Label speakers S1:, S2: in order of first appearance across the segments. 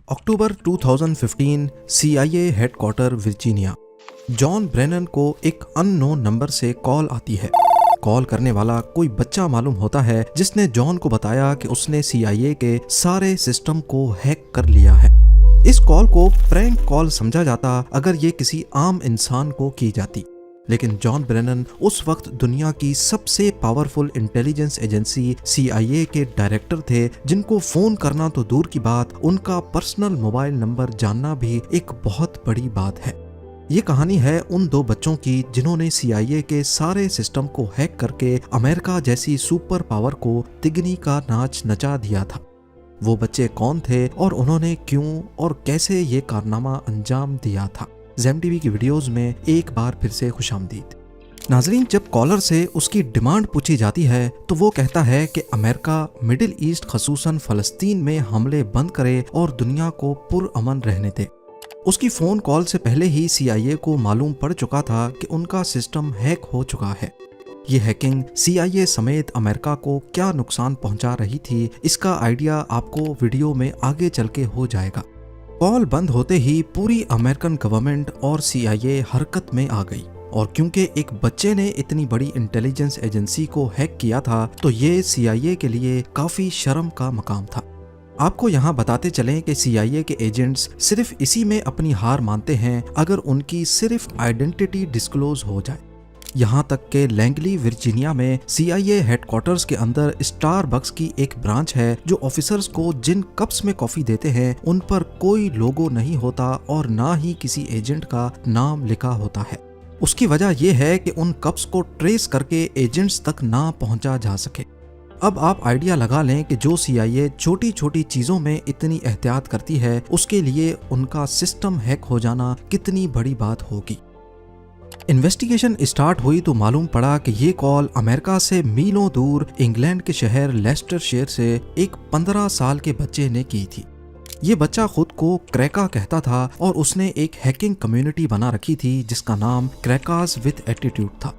S1: अक्टूबर 2015 CIA headquarter Virginia. John Brennan को एक unknown number से कॉल आती है। कॉल करने वाला कोई बच्चा मालूम होता है जिसने जॉन को बताया कि उसने CIA के सारे सिस्टम को हैक कर लिया है। इस कॉल को प्रैंक कॉल समझा जाता अगर ये किसी आम इंसान को की जाती, लेकिन जॉन ब्रेनन उस वक्त दुनिया की सबसे पावरफुल इंटेलिजेंस एजेंसी CIA के डायरेक्टर थे, जिनको फोन करना तो दूर की बात, उनका पर्सनल मोबाइल नंबर जानना भी एक बहुत बड़ी बात है। ये कहानी है उन दो बच्चों की जिन्होंने CIA के सारे सिस्टम को हैक करके अमेरिका जैसी सुपर पावर को तिगनी का नाच नचा दिया था। वो बच्चे कौन थे और उन्होंने क्यों और कैसे ये कारनामा अंजाम दिया था। ज़ेम टीवी की वीडियोस में एक बार फिर से खुशामदीद। नाजरीन, जब कॉलर से उसकी डिमांड पूछी जाती है तो वो कहता है कि अमेरिका मिडिल ईस्ट खसूसन फ़लस्तीन में हमले बंद करे और दुनिया को पुरअमन रहने दे। उसकी फ़ोन कॉल से पहले ही CIA को मालूम पड़ चुका था कि उनका सिस्टम हैक हो चुका है। ये हैकिंग CIA समेत अमेरिका को क्या नुकसान पहुंचा रही थी, इसका आइडिया आपको वीडियो में आगे चल के हो जाएगा। कॉल बंद होते ही पूरी अमेरिकन गवर्नमेंट और CIA हरकत में आ गई, और क्योंकि एक बच्चे ने इतनी बड़ी इंटेलिजेंस एजेंसी को हैक किया था तो ये CIA के लिए काफ़ी शर्म का मकाम था। आपको यहाँ बताते चलें कि CIA के एजेंट्स सिर्फ इसी में अपनी हार मानते हैं अगर उनकी सिर्फ आइडेंटिटी डिस्क्लोज हो जाए। यहाँ तक कि लैंगली वर्जीनिया में CIA हेडक्वार्टर्स के अंदर स्टारबक्स की एक ब्रांच है जो ऑफिसर्स को जिन कप्स में कॉफ़ी देते हैं उन पर कोई लोगो नहीं होता और ना ही किसी एजेंट का नाम लिखा होता है। उसकी वजह यह है कि उन कप्स को ट्रेस करके एजेंट्स तक ना पहुँचा जा सके। अब आप आइडिया लगा लें कि जो CIA छोटी छोटी चीज़ों में इतनी एहतियात करती है, उसके लिए उनका सिस्टम हैक हो जाना कितनी बड़ी बात होगी। इन्वेस्टिगेशन स्टार्ट हुई तो मालूम पड़ा कि ये कॉल अमेरिका से मीलों दूर इंग्लैंड के शहर लेस्टरशायर से एक 15 साल के बच्चे ने की थी। ये बच्चा खुद को क्रैका कहता था और उसने एक हैकिंग कम्युनिटी बना रखी थी जिसका नाम क्रैकास विद एटीट्यूड था।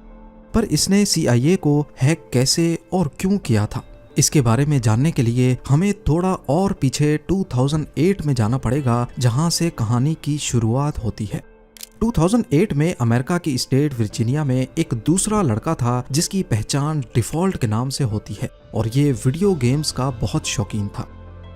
S1: पर इसने CIA को हैक कैसे और क्यों किया था, इसके बारे में जानने के लिए हमें थोड़ा और पीछे 2008 में जाना पड़ेगा, जहां से कहानी की शुरुआत होती है। 2008 में अमेरिका की स्टेट वर्जीनिया में एक दूसरा लड़का था जिसकी पहचान डिफॉल्ट के नाम से होती है, और ये वीडियो गेम्स का बहुत शौकीन था।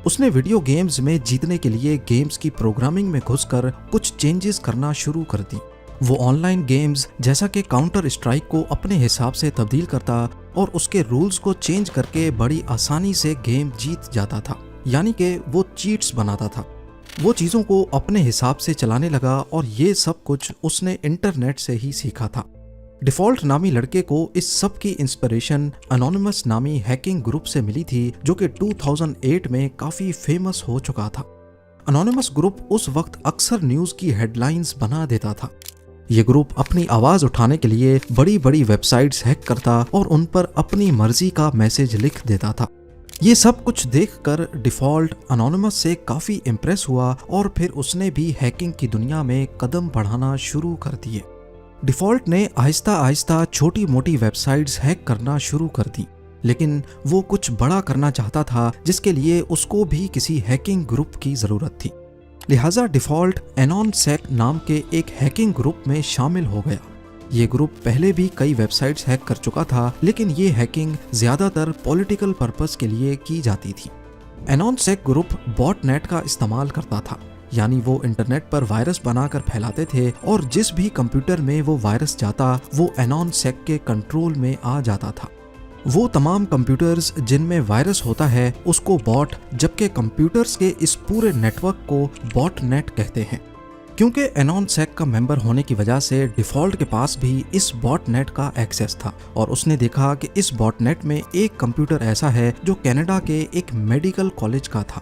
S1: उसने वीडियो गेम्स में जीतने के लिए गेम्स की प्रोग्रामिंग में घुसकर कुछ चेंजेस करना शुरू कर दी। वो ऑनलाइन गेम्स जैसा कि काउंटर स्ट्राइक को अपने हिसाब से तब्दील करता और उसके रूल्स को चेंज करके बड़ी आसानी से गेम जीत जाता था, यानी कि वो चीट्स बनाता था। वो चीज़ों को अपने हिसाब से चलाने लगा और ये सब कुछ उसने इंटरनेट से ही सीखा था। डिफ़ॉल्ट नामी लड़के को इस सब की इंस्पिरेशन एनोनिमस नामी हैकिंग ग्रुप से मिली थी, जो कि 2008 में काफ़ी फेमस हो चुका था। एनोनिमस ग्रुप उस वक्त अक्सर न्यूज़ की हेडलाइंस बना देता था। ये ग्रुप अपनी आवाज़ उठाने के लिए बड़ी बड़ी वेबसाइट्स हैक करता और उन पर अपनी मर्जी का मैसेज लिख देता था। ये सब कुछ देखकर डिफ़ॉल्ट एनोनिमस से काफ़ी इम्प्रेस हुआ और फिर उसने भी हैकिंग की दुनिया में कदम बढ़ाना शुरू कर दिए। डिफ़ॉल्ट ने आहिस्ता आहिस्ता छोटी मोटी वेबसाइट्स हैक करना शुरू कर दी, लेकिन वो कुछ बड़ा करना चाहता था जिसके लिए उसको भी किसी हैकिंग ग्रुप की ज़रूरत थी। लिहाजा डिफ़ॉल्ट एनॉनसेक नाम के एक हैकिंग ग्रुप में शामिल हो गया। ये ग्रुप पहले भी कई वेबसाइट्स हैक कर चुका था, लेकिन ये हैकिंग ज़्यादातर पॉलिटिकल पर्पस के लिए की जाती थी। एनॉनसेक ग्रुप बॉटनेट का इस्तेमाल करता था, यानी वो इंटरनेट पर वायरस बनाकर फैलाते थे और जिस भी कंप्यूटर में वो वायरस जाता वो एनॉनसेक के कंट्रोल में आ जाता था। वो तमाम कंप्यूटर्स जिनमें वायरस होता है उसको बॉट, जबकि कंप्यूटर्स के इस पूरे नेटवर्क को बॉटनेट कहते हैं। क्योंकि एनॉनसेक का मेंबर होने की वजह से डिफ़ॉल्ट के पास भी इस बॉटनेट का एक्सेस था, और उसने देखा कि इस बॉटनेट में एक कंप्यूटर ऐसा है जो कनाडा के एक मेडिकल कॉलेज का था।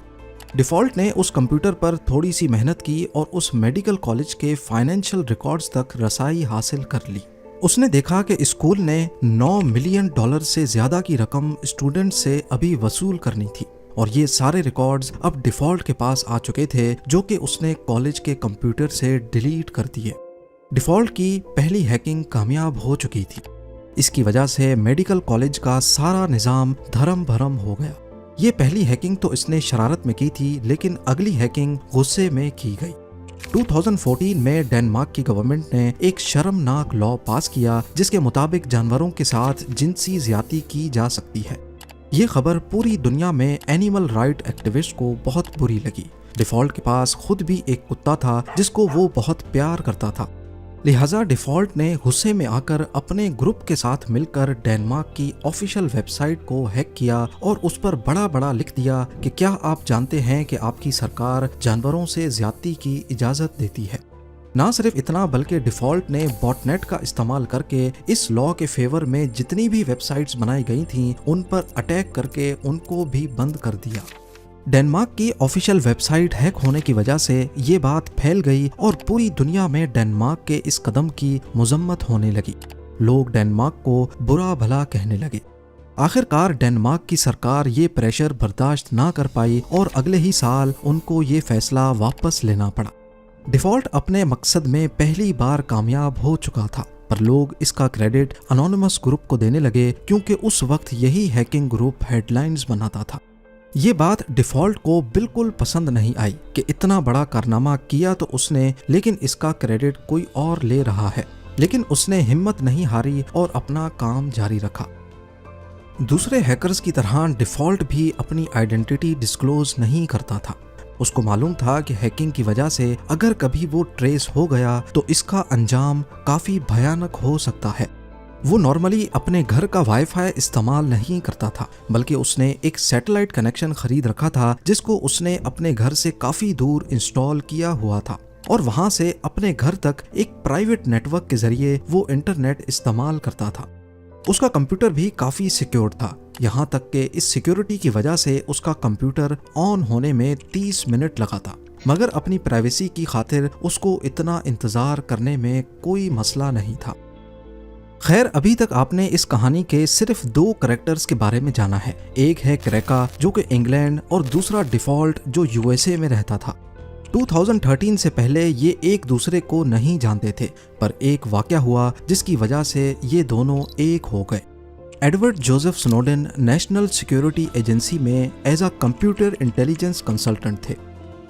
S1: डिफ़ॉल्ट ने उस कंप्यूटर पर थोड़ी सी मेहनत की और उस मेडिकल कॉलेज के फाइनेंशियल रिकॉर्ड्स तक रसाई हासिल कर ली। उसने देखा कि स्कूल ने $9 मिलियन से ज़्यादा की रकम स्टूडेंट से अभी वसूल करनी थी, और ये सारे रिकॉर्ड्स अब डिफ़ॉल्ट के पास आ चुके थे, जो कि उसने कॉलेज के कंप्यूटर से डिलीट कर दिए। डिफ़ॉल्ट की पहली हैकिंग कामयाब हो चुकी थी। इसकी वजह से मेडिकल कॉलेज का सारा निज़ाम धर्म भरम हो गया। ये पहली हैकिंग तो इसने शरारत में की थी, लेकिन अगली हैकिंग गुस्से में की गई। 2014 में डेनमार्क की गवर्नमेंट ने एक शर्मनाक लॉ पास किया जिसके मुताबिक जानवरों के साथ जिनसी ज्यादती की जा सकती है। ये खबर पूरी दुनिया में एनिमल राइट एक्टिविस्ट को बहुत बुरी लगी। डिफॉल्ट के पास खुद भी एक कुत्ता था जिसको वो बहुत प्यार करता था। लिहाजा डिफॉल्ट ने गुस्से में आकर अपने ग्रुप के साथ मिलकर डेनमार्क की ऑफिशियल वेबसाइट को हैक किया और उस पर बड़ा बड़ा लिख दिया कि क्या आप जानते हैं कि आपकी सरकार जानवरों से ज्यादती की इजाजत देती है। ना सिर्फ इतना बल्कि डिफॉल्ट ने बॉटनेट का इस्तेमाल करके इस लॉ के फेवर में जितनी भी वेबसाइट्स बनाई गई थीं उन पर अटैक करके उनको भी बंद कर दिया। डेनमार्क की ऑफिशियल वेबसाइट हैक होने की वजह से ये बात फैल गई और पूरी दुनिया में डेनमार्क के इस कदम की मजम्मत होने लगी। लोग डेनमार्क को बुरा भला कहने लगे। आखिरकार डेनमार्क की सरकार ये प्रेशर बर्दाश्त ना कर पाई और अगले ही साल उनको ये फैसला वापस लेना पड़ा। डिफॉल्ट अपने मकसद में पहली बार कामयाब हो चुका था, पर लोग इसका क्रेडिट अनोनिमस ग्रुप को देने लगे क्योंकि उस वक्त यही हैकिंग ग्रुप हेडलाइंस बनाता था। ये बात डिफॉल्ट को बिल्कुल पसंद नहीं आई कि इतना बड़ा कारनामा किया तो उसने, लेकिन इसका क्रेडिट कोई और ले रहा है। लेकिन उसने हिम्मत नहीं हारी और अपना काम जारी रखा। दूसरे हैकर्स की तरह डिफॉल्ट भी अपनी आइडेंटिटी डिस्क्लोज नहीं करता था। उसको मालूम था कि हैकिंग की वजह से अगर कभी वो ट्रेस हो गया तो इसका अंजाम काफी भयानक हो सकता है। वो नॉर्मली अपने घर का वाईफाई इस्तेमाल नहीं करता था, बल्कि उसने एक सैटेलाइट कनेक्शन खरीद रखा था जिसको उसने अपने घर से काफी दूर इंस्टॉल किया हुआ था और वहां से अपने घर तक एक प्राइवेट नेटवर्क के जरिए वो इंटरनेट इस्तेमाल करता था। उसका कंप्यूटर भी काफी सिक्योर था, यहाँ तक कि इस सिक्योरिटी की वजह से उसका कंप्यूटर ऑन होने में 30 मिनट लगा था। मगर अपनी प्राइवेसी की खातिर उसको इतना इंतजार करने में कोई मसला नहीं था। खैर, अभी तक आपने इस कहानी के सिर्फ 2 कैरेक्टर्स के बारे में जाना है। एक है क्रैका जो कि इंग्लैंड और दूसरा डिफॉल्ट जो यूएसए में रहता था। 2013 से पहले ये एक दूसरे को नहीं जानते थे, पर एक वाकया हुआ जिसकी वजह से ये दोनों एक हो गए। Edward Joseph Snowden National Security Agency में as a computer intelligence consultant थे।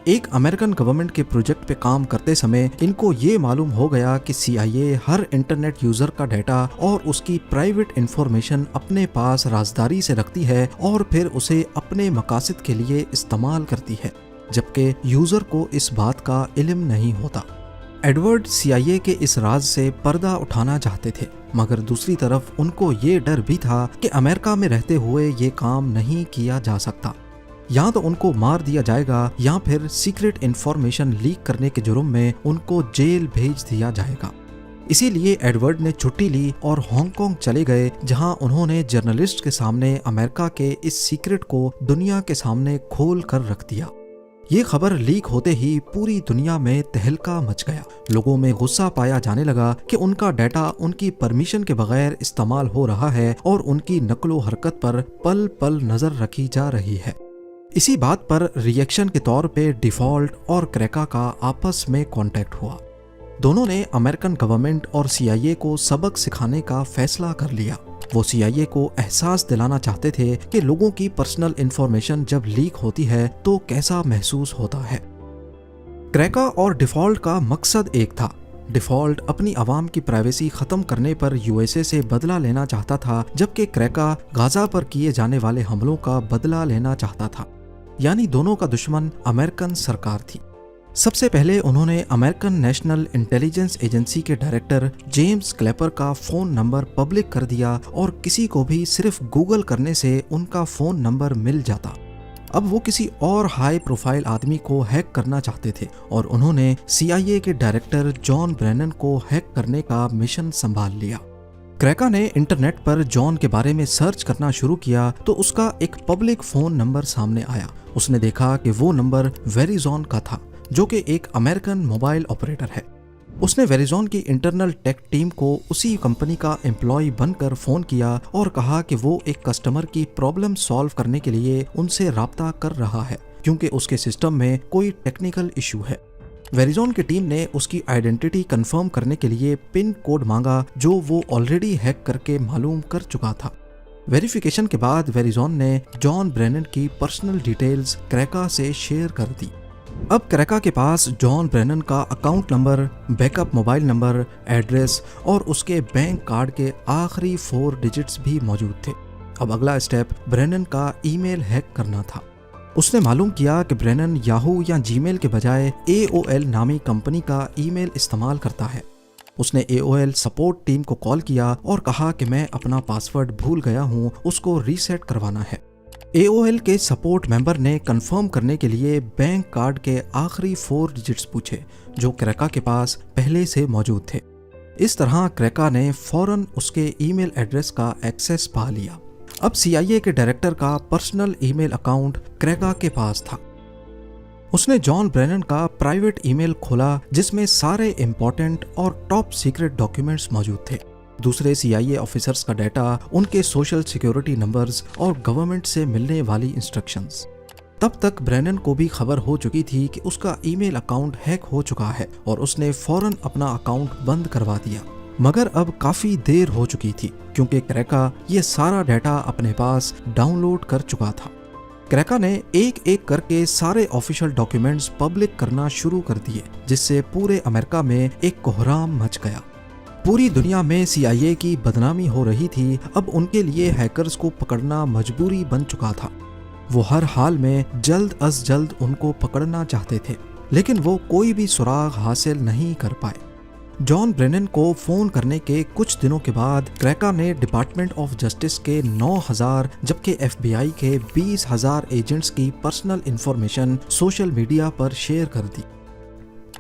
S1: एक अमेरिकन गवर्नमेंट के प्रोजेक्ट पे काम करते समय इनको ये मालूम हो गया कि CIA हर इंटरनेट यूजर का डाटा और उसकी प्राइवेट इंफॉर्मेशन अपने पास राजदारी से रखती है और फिर उसे अपने मकासद के लिए इस्तेमाल करती है, जबकि यूजर को इस बात का इल्म नहीं होता। एडवर्ड CIA के इस राज से पर्दा उठाना चाहते थे, मगर दूसरी तरफ उनको ये डर भी था कि अमेरिका में रहते हुए ये काम नहीं किया जा सकता। या तो उनको मार दिया जाएगा या फिर सीक्रेट इंफॉर्मेशन लीक करने के जुर्म में उनको जेल भेज दिया जाएगा। इसीलिए एडवर्ड ने छुट्टी ली और हांगकांग चले गए, जहां उन्होंने जर्नलिस्ट के सामने अमेरिका के इस सीक्रेट को दुनिया के सामने खोल कर रख दिया। ये खबर लीक होते ही पूरी दुनिया में तहलका मच गया। लोगों में गुस्सा पाया जाने लगा कि उनका डाटा उनकी परमिशन के बगैर इस्तेमाल हो रहा है और उनकी नकलो हरकत पर पल पल नजर रखी जा रही है। इसी बात पर रिएक्शन के तौर पे डिफॉल्ट और क्रैका का आपस में कांटेक्ट हुआ। दोनों ने अमेरिकन गवर्नमेंट और CIA को सबक सिखाने का फैसला कर लिया। वो CIA को एहसास दिलाना चाहते थे कि लोगों की पर्सनल इंफॉर्मेशन जब लीक होती है तो कैसा महसूस होता है। क्रैका और डिफॉल्ट का मकसद एक था। डिफॉल्ट अपनी आवाम की प्राइवेसी खत्म करने पर USA से बदला लेना चाहता था, जबकि क्रैका गाजा पर किए जाने वाले हमलों का बदला लेना चाहता था। यानी दोनों का दुश्मन अमेरिकन सरकार थी। सबसे पहले उन्होंने अमेरिकन नेशनल इंटेलिजेंस एजेंसी के डायरेक्टर जेम्स क्लैपर का फोन नंबर पब्लिक कर दिया और किसी को भी सिर्फ गूगल करने से उनका फोन नंबर मिल जाता। अब वो किसी और हाई प्रोफाइल आदमी को हैक करना चाहते थे और उन्होंने CIA के डायरेक्टर जॉन ब्रेनन को हैक करने का मिशन संभाल लिया। क्रैका ने इंटरनेट पर जॉन के बारे में सर्च करना शुरू किया तो उसका एक पब्लिक फोन नंबर सामने आया। उसने देखा कि वो नंबर वेरिजॉन का था, जो कि एक अमेरिकन मोबाइल ऑपरेटर है। उसने वेरिजॉन की इंटरनल टेक टीम को उसी कंपनी का एम्प्लॉय बनकर फोन किया और कहा कि वो एक कस्टमर की प्रॉब्लम सॉल्व करने के लिए उनसे राब्ता कर रहा है, क्योंकि उसके सिस्टम में कोई टेक्निकल इशू है। वेरिजॉन की टीम ने उसकी आइडेंटिटी कंफर्म करने के लिए पिन कोड मांगा, जो वो ऑलरेडी हैक करके मालूम कर चुका था। वेरिफिकेशन के बाद वेरिजॉन ने जॉन ब्रेनन की पर्सनल डिटेल्स क्रेका से शेयर कर दी। अब क्रेका के पास जॉन ब्रेनन का account number, backup mobile number, address और उसके बैंक कार्ड के आखिरी 4 डिजिट्स भी मौजूद थे। अब अगला स्टेप ब्रेनन का ईमेल हैक करना था। उसने मालूम किया कि ब्रेनन याहू या जीमेल के बजाय AOL नामी कंपनी का ईमेल इस्तेमाल करता है। उसने AOL सपोर्ट टीम को कॉल किया और कहा कि मैं अपना पासवर्ड भूल गया हूँ, उसको रीसेट करवाना है। AOL के सपोर्ट मेंबर ने कंफर्म करने के लिए बैंक कार्ड के आखिरी 4 डिजिट्स पूछे जो क्रेका के पास पहले से मौजूद थे। इस तरह क्रेका ने फौरन उसके ईमेल एड्रेस का एक्सेस पा लिया। अब CIA के डायरेक्टर का पर्सनल ईमेल अकाउंट क्रेका के पास था। उसने जॉन ब्रेनन का प्राइवेट ईमेल खोला जिसमें सारे इंपॉर्टेंट और टॉप सीक्रेट डॉक्यूमेंट्स मौजूद थे। दूसरे CIA ऑफिसर्स का डाटा, उनके सोशल सिक्योरिटी नंबर्स और गवर्नमेंट से मिलने वाली इंस्ट्रक्शंस। तब तक ब्रेनन को भी खबर हो चुकी थी कि उसका ईमेल अकाउंट हैक हो चुका है और उसने फौरन अपना अकाउंट बंद करवा दिया। मगर अब काफी देर हो चुकी थी क्योंकि क्रेका ये सारा डाटा अपने पास डाउनलोड कर चुका था। क्रेका ने एक एक करके सारे ऑफिशियल डॉक्यूमेंट्स पब्लिक करना शुरू कर दिए, जिससे पूरे अमेरिका में एक कोहराम मच गया। पूरी दुनिया में CIA की बदनामी हो रही थी। अब उनके लिए हैकर्स को पकड़ना मजबूरी बन चुका था। वो हर हाल में जल्द अज जल्द उनको पकड़ना चाहते थे, लेकिन वो कोई भी सुराग हासिल नहीं कर पाए। जॉन ब्रेनन को फोन करने के कुछ दिनों के बाद क्रेका ने डिपार्टमेंट ऑफ जस्टिस के 9,000 जबकि FBI के 20,000 एजेंट्स की पर्सनल इंफॉर्मेशन सोशल मीडिया पर शेयर कर दी।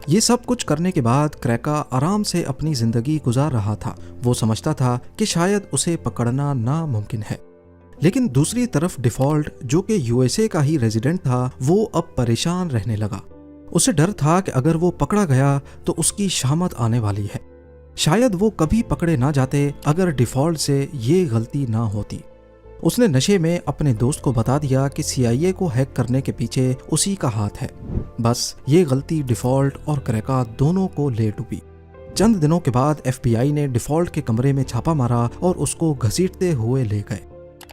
S1: ये सब कुछ करने के बाद क्रेका आराम से अपनी जिंदगी गुजार रहा था। वो समझता था कि शायद उसे पकड़ना नामुमकिन है। लेकिन दूसरी तरफ डिफॉल्ट, जो कि USA का ही रेजिडेंट था, वो अब परेशान रहने लगा। उसे डर था कि अगर वो पकड़ा गया तो उसकी शामत आने वाली है। शायद वो कभी पकड़े ना जाते अगर डिफॉल्ट से ये गलती ना होती। उसने नशे में अपने दोस्त को बता दिया कि CIA को हैक करने के पीछे उसी का हाथ है। बस ये गलती डिफॉल्ट और क्रेका दोनों को ले डूबी। चंद दिनों के बाद FBI ने डिफॉल्ट के कमरे में छापा मारा और उसको घसीटते हुए ले गए।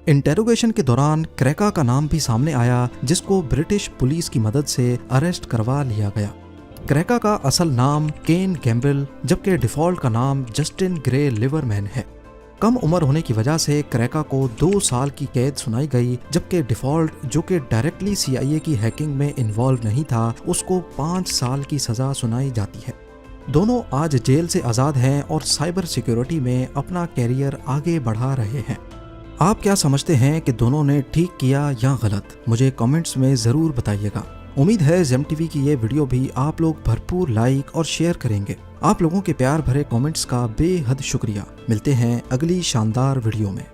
S1: इंटेरोगेशन के दौरान क्रेका का नाम भी सामने आया, जिसको ब्रिटिश पुलिस की मदद से अरेस्ट करवा लिया गया। क्रेका का असल नाम केन गैम्ब्रिल, जबकि डिफॉल्ट का नाम जस्टिन ग्रे लिवरमैन है। कम उम्र होने की वजह से क्रेका को 2 साल की कैद सुनाई गई, जबकि डिफॉल्ट, जो कि डायरेक्टली CIA की हैकिंग में इन्वॉल्व नहीं था, उसको 5 साल की सजा सुनाई जाती है। दोनों आज जेल से आज़ाद हैं और साइबर सिक्योरिटी में अपना कैरियर आगे बढ़ा रहे हैं। आप क्या समझते हैं कि दोनों ने ठीक किया या गलत? मुझे कमेंट्स में ज़रूर बताइएगा। उम्मीद है जेम TV की ये वीडियो भी आप लोग भरपूर लाइक और शेयर करेंगे। आप लोगों के प्यार भरे कमेंट्स का बेहद शुक्रिया। मिलते हैं अगली शानदार वीडियो में।